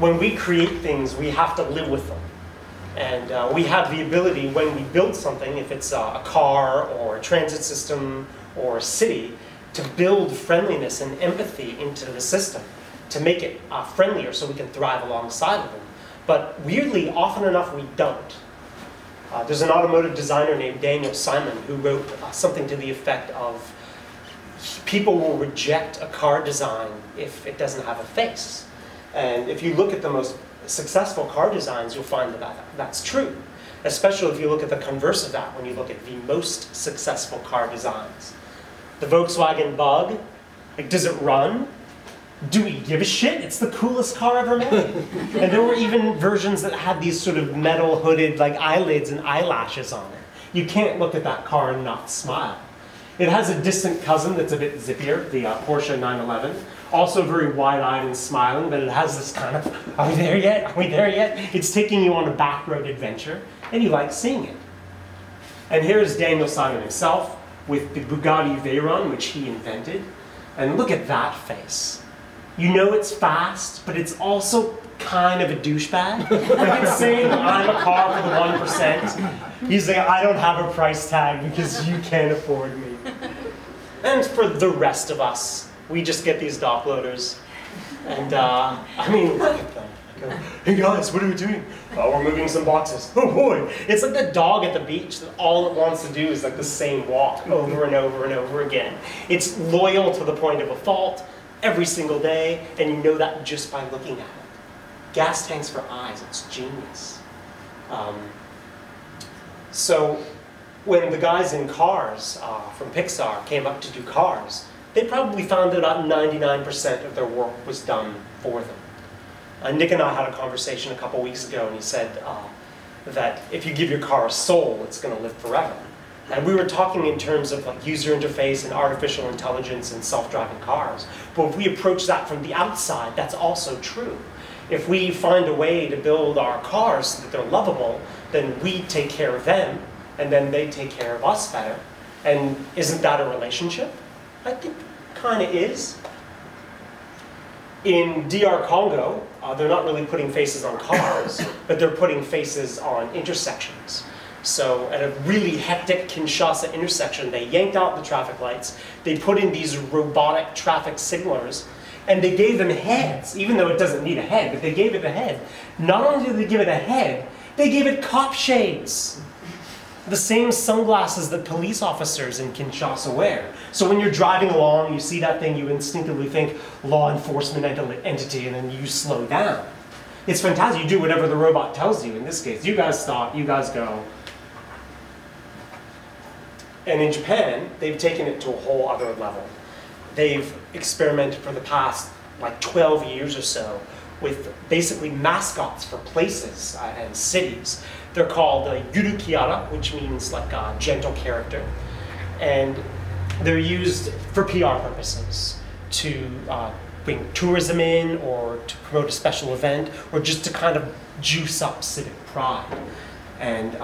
when we create things, we have to live with them. And we have the ability, when we build something, if it's a car or a transit system or a city, to build friendliness and empathy into the system, to make it friendlier so we can thrive alongside of them. But weirdly, often enough, we don't. There's an automotive designer named Daniel Simon who wrote something to the effect of, people will reject a car design if it doesn't have a face. And if you look at the most successful car designs, you'll find that that's true. Especially if you look at the converse of that, when you look at the most successful car designs. The Volkswagen Bug, like, does it run? Do we give a shit? It's the coolest car ever made. And there were even versions that had these sort of metal hooded like eyelids and eyelashes on it. You can't look at that car and not smile. It has a distant cousin that's a bit zippier, the Porsche 911. Also very wide-eyed and smiling, but it has this kind of, are we there yet? Are we there yet? It's taking you on a back road adventure, and you like seeing it. And here's Daniel Simon himself with the Bugatti Veyron, which he invented. And look at that face. You know it's fast, but it's also kind of a douchebag. Like, it's saying, I'm a car for the 1%. He's like, I don't have a price tag because you can't afford me. And for the rest of us, we just get these dock loaders. And I mean, look at them. I go, hey guys, what are we doing? Oh, we're moving some boxes. Oh boy. It's like the dog at the beach that all it wants to do is like the same walk over and over and over again. It's loyal to the point of a fault every single day, and you know that just by looking at it. Gas tanks for eyes, it's genius. So when the guys in Cars from Pixar came up to do Cars, they probably found that about 99% of their work was done for them. Nick and I had a conversation a couple weeks ago, and he said that if you give your car a soul, it's going to live forever. And we were talking in terms of like user interface and artificial intelligence and self-driving cars. But if we approach that from the outside, that's also true. If we find a way to build our cars so that they're lovable, then we take care of them, and then they take care of us better. And isn't that a relationship? I think kind of is. In DR Congo, they're not really putting faces on cars, but they're putting faces on intersections. So at a really hectic Kinshasa intersection, they yanked out the traffic lights, they put in these robotic traffic signalers, and they gave them heads, even though it doesn't need a head, but they gave it a head. Not only did they give it a head, they gave it cop shades. The same sunglasses that police officers in Kinshasa wear. So when you're driving along, you see that thing, you instinctively think law enforcement entity, and then you slow down. It's fantastic. You do whatever the robot tells you. In this case, you guys stop, you guys go. And in Japan, they've taken it to a whole other level. They've experimented for the past like 12 years or so with basically mascots for places and cities. They're called Yurukiara, which means like a gentle character. And they're used for PR purposes to bring tourism in, or to promote a special event, or just to kind of juice up civic pride. And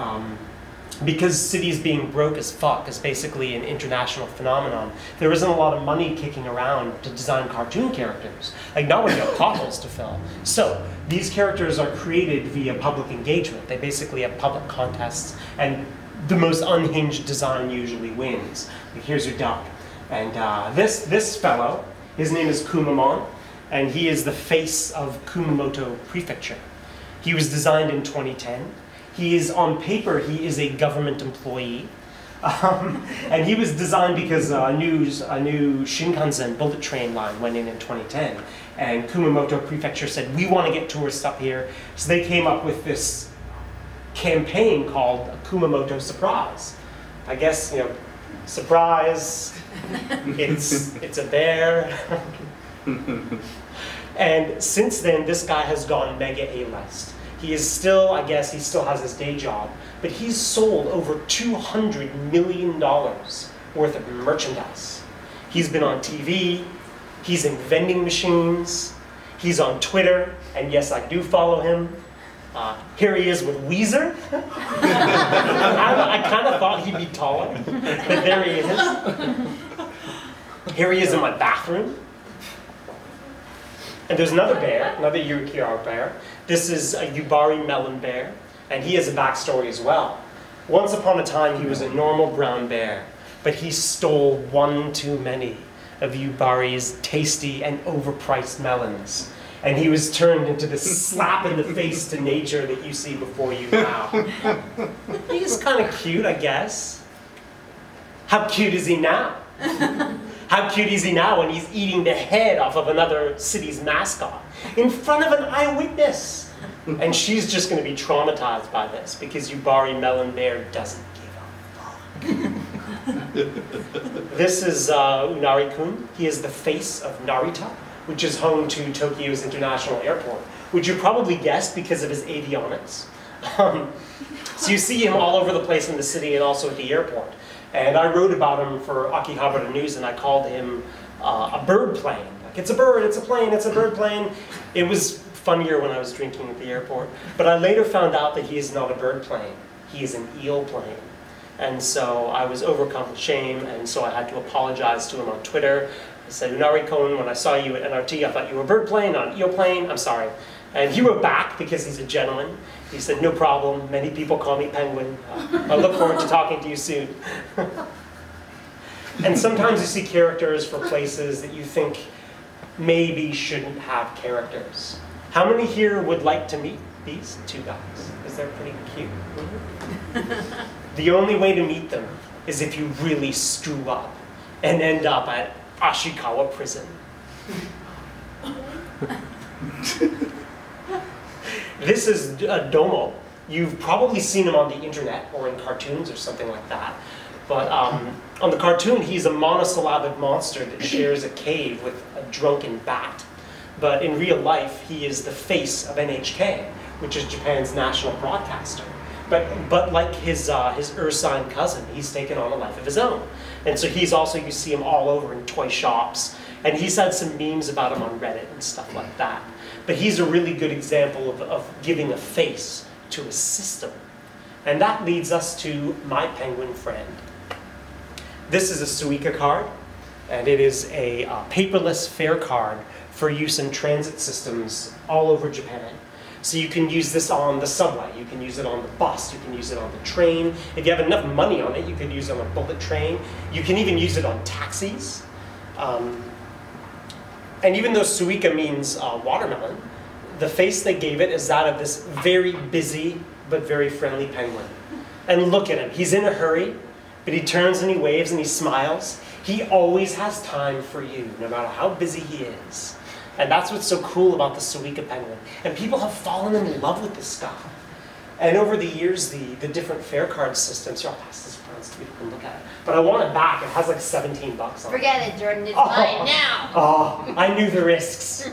because cities being broke as fuck is basically an international phenomenon, there isn't a lot of money kicking around to design cartoon characters. Like, not when you have potholes to fill. So these characters are created via public engagement. They basically have public contests, and the most unhinged design usually wins. Like, here's your duck. And this fellow, his name is Kumamon, and he is the face of Kumamoto Prefecture. He was designed in 2010. He is, on paper, he is a government employee. And he was designed because a new Shinkansen bullet train line went in 2010. And Kumamoto Prefecture said, we want to get tourists up here. So they came up with this campaign called Kumamoto Surprise. I guess, you know, surprise, it's a bear. And since then, this guy has gone mega A-list. He is still, I guess, he still has his day job, but he's sold over $200 million worth of merchandise. He's been on TV, he's in vending machines, he's on Twitter, and yes, I do follow him. Here he is with Weezer. I kind of thought he'd be taller, but there he is. Here he is in my bathroom. And there's another bear, another Akihabara bear. This is a Yubari melon bear, and he has a backstory as well. Once upon a time, he was a normal brown bear, but he stole one too many of Yubari's tasty and overpriced melons. And he was turned into the slap in the face to nature that you see before you now. He's kind of cute, I guess. How cute is he now? How cute is he now when he's eating the head off of another city's mascot in front of an eyewitness? And she's just going to be traumatized by this because Yubari Melon Bear doesn't give a fuck. This is Unari-kun. He is the face of Narita, which is home to Tokyo's International Airport, which you probably guessed because of his avionics. So you see him all over the place in the city and also at the airport. And I wrote about him for Akihabara News, and I called him a bird plane. Like, it's a bird, it's a plane, it's a bird plane. It was funnier when I was drinking at the airport. But I later found out that he is not a bird plane. He is an eel plane. And so I was overcome with shame, and so I had to apologize to him on Twitter. I said, Unari-kun, when I saw you at NRT, I thought you were a bird plane, not an eel plane. I'm sorry. And he wrote back, because he's a gentleman. He said, no problem. Many people call me Penguin. I look forward to talking to you soon. And sometimes you see characters for places that you think maybe shouldn't have characters. How many here would like to meet these two guys? Because they're pretty cute. The only way to meet them is if you really screw up and end up at Ashikawa prison. This is Domo. You've probably seen him on the internet or in cartoons or something like that. But on the cartoon, he's a monosyllabic monster that shares a cave with a drunken bat. But in real life, he is the face of NHK, which is Japan's national broadcaster. But like his ursine cousin, he's taken on a life of his own. And so he's also, you see him all over in toy shops. And he's had some memes about him on Reddit and stuff like that. But he's a really good example of giving a face to a system. And that leads us to my penguin friend. This is a Suica card, and it is a paperless fare card for use in transit systems all over Japan. So you can use this on the subway, you can use it on the bus, you can use it on the train. If you have enough money on it, you can use it on a bullet train. You can even use it on taxis. And even though Suica means watermelon, the face they gave it is that of this very busy but very friendly penguin. And look at him, he's in a hurry, but he turns and he waves and he smiles. He always has time for you, no matter how busy he is. And that's what's so cool about the Suica penguin. And people have fallen in love with this guy. And over the years, the different fare card systems, here, I'll pass this around so people can look at it. But I want it back, it has like 17 bucks on it. Forget it, Jordan, it's mine now. Oh, I knew the risks.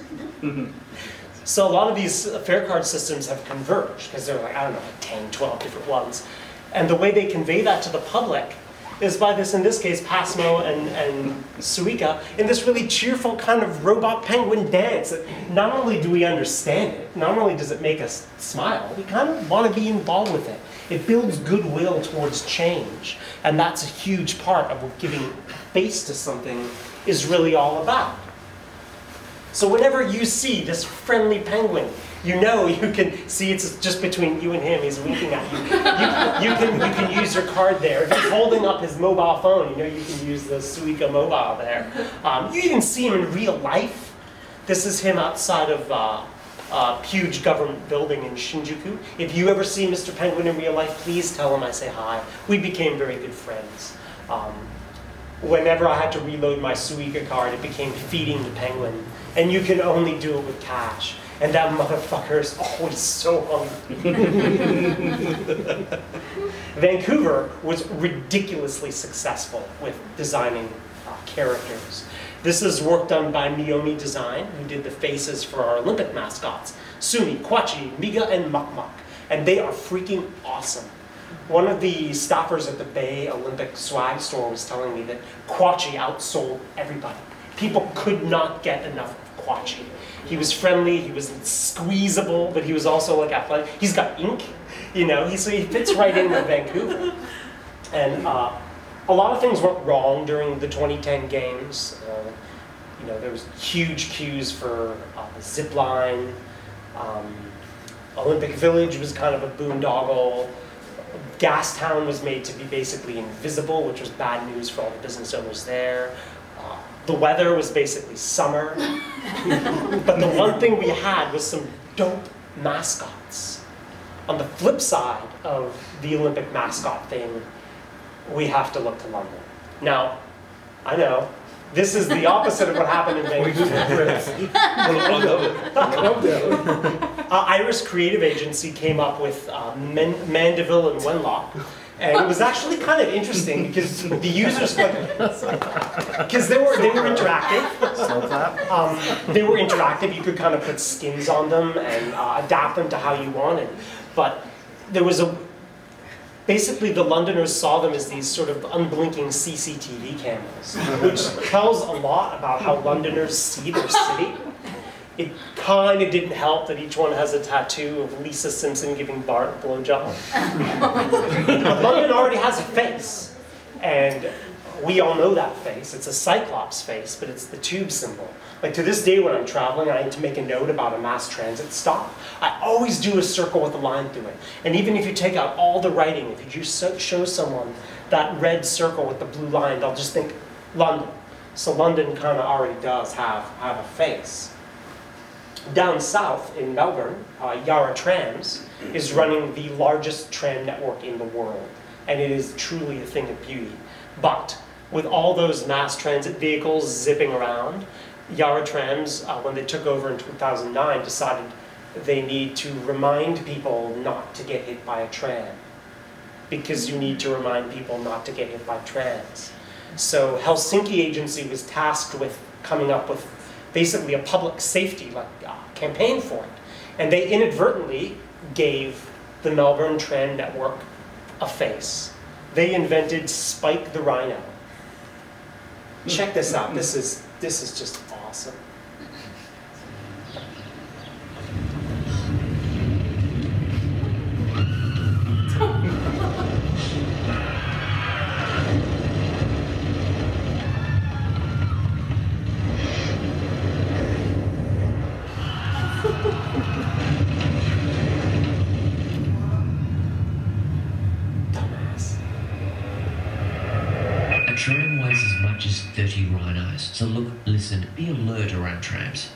So a lot of these fare card systems have converged, because there are like, I don't know, like 10, 12 different ones. And the way they convey that to the public is by this, in this case, Passmo and Suica, in this really cheerful kind of robot penguin dance. Not only do we understand it, not only does it make us smile, we kind of want to be involved with it. It builds goodwill towards change. And that's a huge part of what giving face to something is really all about. So whenever you see this friendly penguin, you know you can see it's just between you and him, he's winking at you. You can use your card there. If he's holding up his mobile phone, you know you can use the Suica mobile there. You even see him in real life. This is him outside of a huge government building in Shinjuku. If you ever see Mr. Penguin in real life, please tell him I say hi. We became very good friends. Whenever I had to reload my Suica card, it became feeding the penguin. And you can only do it with cash. And that motherfucker is always so hungry. Vancouver was ridiculously successful with designing characters. This is work done by Miyomi Design, who did the faces for our Olympic mascots, Sumi, Kwachi, Miga, and Makmak. And they are freaking awesome. One of the staffers at the Bay Olympic swag store was telling me that Kwachi outsold everybody. People could not get enough of Kwachi. He was friendly, he was squeezable, but he was also like athletic. He's got ink, you know, so he fits right in with Vancouver. And a lot of things went wrong during the 2010 games. You know, there was huge queues for zip line. Olympic Village was kind of a boondoggle. Gastown was made to be basically invisible, which was bad news for all the business owners there. The weather was basically summer. But the one thing we had was some dope mascots. On the flip side of the Olympic mascot thing, we have to look to London. Now, I know, this is the opposite of what happened in Vancouver. Irish creative agency came up with Mandeville and Wenlock. And it was actually kind of interesting because the users, because they were interactive. They were interactive. You could kind of put skins on them and adapt them to how you wanted. But there was basically the Londoners saw them as these sort of unblinking CCTV cameras, which tells a lot about how Londoners see their city. It kind of didn't help that each one has a tattoo of Lisa Simpson giving Bart a blowjob. But London already has a face, and we all know that face. It's a Cyclops face, but it's the tube symbol. Like to this day when I'm traveling, I need to make a note about a mass transit stop. I always do a circle with a line through it. And even if you take out all the writing, if you just show someone that red circle with the blue line, they'll just think London. So London kind of already does have a face. Down south in Melbourne, Yarra Trams is running the largest tram network in the world, and it is truly a thing of beauty. But with all those mass transit vehicles zipping around, Yarra Trams, when they took over in 2009, decided they need to remind people not to get hit by a tram, because you need to remind people not to get hit by trams. So Helsinki agency was tasked with coming up with basically a public safety campaign for it. And they inadvertently gave the Melbourne tram network a face. They invented Spike the Rhino. Check this out. This is just awesome. A tram weighs as much as 30 rhinos, so look, listen, be alert around trams.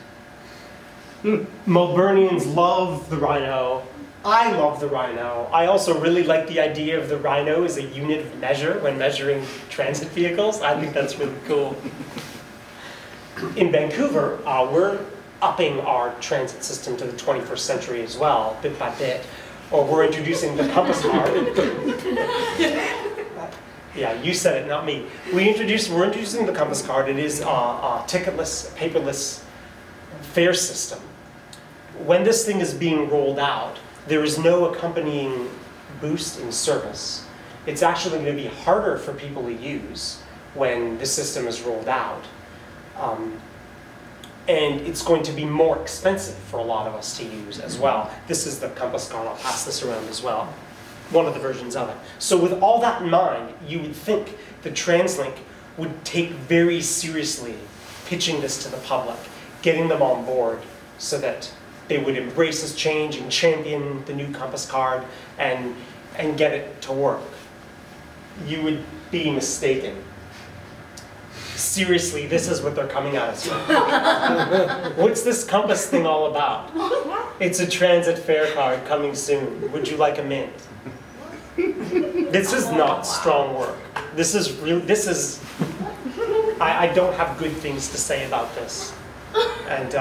Melburnians love the rhino. I love the rhino. I also really like the idea of the rhino as a unit of measure when measuring transit vehicles. I think that's really cool. In Vancouver, we're upping our transit system to the 21st century as well, bit by bit. Or we're introducing the compass card. Yeah, you said it, not me. We're introducing the compass card. It is a ticketless, paperless fare system. When this thing is being rolled out, there is no accompanying boost in service. It's actually going to be harder for people to use when the system is rolled out. And it's going to be more expensive for a lot of us to use as well. This is the compass card. I'll pass this around as well. One of the versions of it. So with all that in mind, you would think the TransLink would take very seriously pitching this to the public, getting them on board so that they would embrace this change and champion the new compass card and get it to work. You would be mistaken. Seriously, this is what they're coming at us with. What's this compass thing all about? It's a transit fare card coming soon. Would you like a mint? This is not strong work. This is real. I don't have good things to say about this. And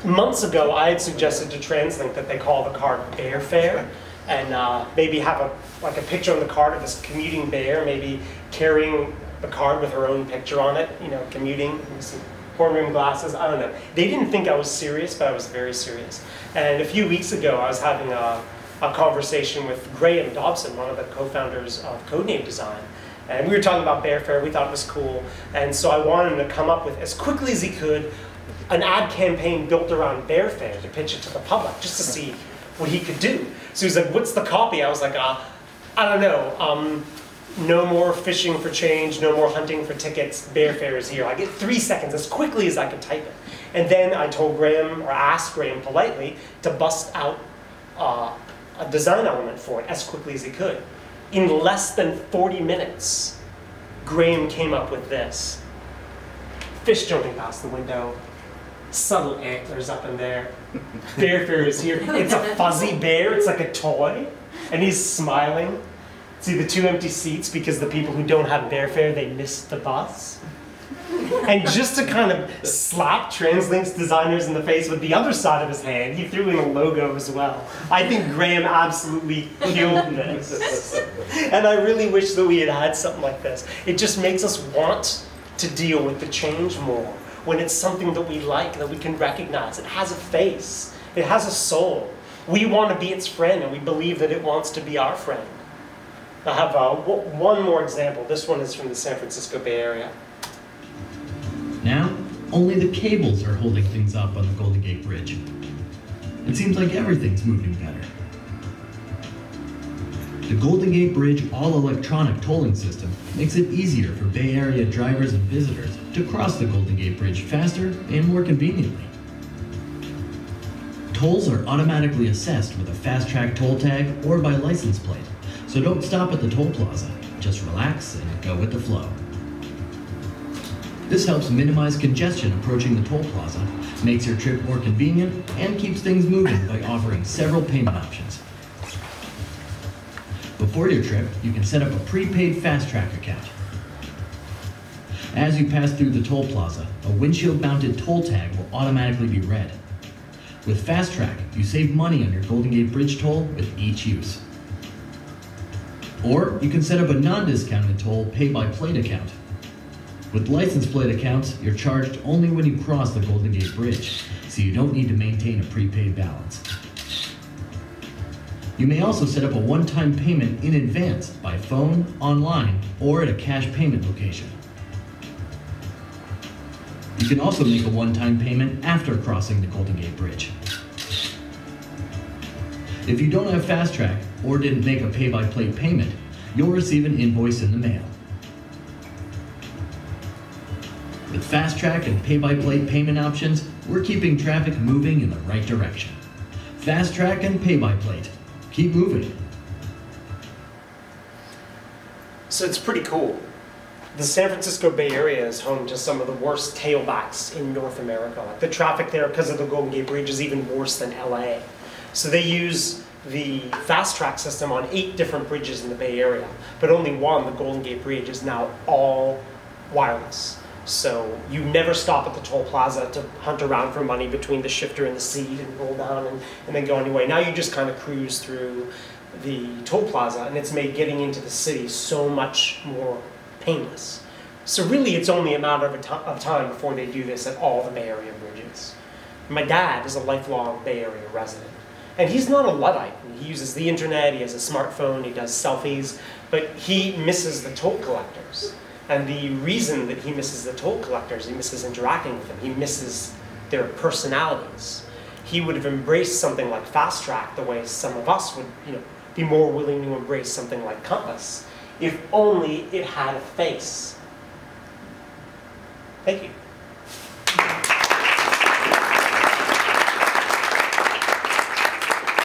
months ago, I had suggested to TransLink that they call the card Bear Fare, and maybe have a picture on the card of this commuting bear, maybe carrying the card with her own picture on it, you know, commuting, some horn rim glasses, I don't know. They didn't think I was serious, but I was very serious. And a few weeks ago, I was having a conversation with Graham Dobson, one of the co-founders of Codename Design. And we were talking about Bear Fare, we thought it was cool. And so I wanted him to come up with, as quickly as he could, an ad campaign built around Bear Fare to pitch it to the public, just to see what he could do. So he was like, what's the copy? I was like, I don't know. no more fishing for change, no more hunting for tickets, bear fare is here. I get 3 seconds, as quickly as I could type it. And then I told Graham, or asked Graham politely, to bust out a design element for it as quickly as he could. In less than 40 minutes, Graham came up with this. Fish jumping past the window, subtle antlers up in there, bear fare is here. It's a fuzzy bear, it's like a toy, and he's smiling. See the 2 empty seats because the people who don't have bear fare, they missed the bus. And just to kind of slap TransLink's designers in the face with the other side of his hand, he threw in a logo as well. I think Graham absolutely killed this. And I really wish that we had had something like this. It just makes us want to deal with the change more when it's something that we like, that we can recognize. It has a face. It has a soul. We want to be its friend, and we believe that it wants to be our friend. I have one more example. This one is from the San Francisco Bay Area. Now, only the cables are holding things up on the Golden Gate Bridge. It seems like everything's moving better. The Golden Gate Bridge all-electronic tolling system makes it easier for Bay Area drivers and visitors to cross the Golden Gate Bridge faster and more conveniently. Tolls are automatically assessed with a fast-track toll tag or by license plate, so don't stop at the toll plaza. Just relax and go with the flow. This helps minimize congestion approaching the toll plaza, makes your trip more convenient, and keeps things moving by offering several payment options. Before your trip, you can set up a prepaid fast-track account. As you pass through the toll plaza, a windshield-mounted toll tag will automatically be read. With Fast Track, you save money on your Golden Gate Bridge toll with each use. Or you can set up a non-discounted toll pay-by-plate account. With license plate accounts, you're charged only when you cross the Golden Gate Bridge, so you don't need to maintain a prepaid balance. You may also set up a one-time payment in advance by phone, online, or at a cash payment location. You can also make a one-time payment after crossing the Golden Gate Bridge. If you don't have Fast Track or didn't make a pay-by-plate payment, you'll receive an invoice in the mail. With Fast Track and pay-by-plate payment options, we're keeping traffic moving in the right direction. Fast Track and pay-by-plate. Keep moving. So it's pretty cool. The San Francisco Bay Area is home to some of the worst tailbacks in North America. Like the traffic there, because of the Golden Gate Bridge, is even worse than LA. So they use the Fast Track system on 8 different bridges in the Bay Area, but only one, the Golden Gate Bridge, is now all wireless. So you never stop at the toll plaza to hunt around for money between the shifter and the seat and roll down and then go on your way. Now you just kind of cruise through the toll plaza, and it's made getting into the city so much more painless. So really it's only a matter of time before they do this at all the Bay Area bridges. My dad is a lifelong Bay Area resident, and he's not a Luddite. He uses the internet, he has a smartphone, he does selfies, but he misses the toll collectors. And the reason that he misses the toll collectors, he misses interacting with them, he misses their personalities. He would have embraced something like Fast Track the way some of us would, be more willing to embrace something like Compass, if only it had a face. Thank you.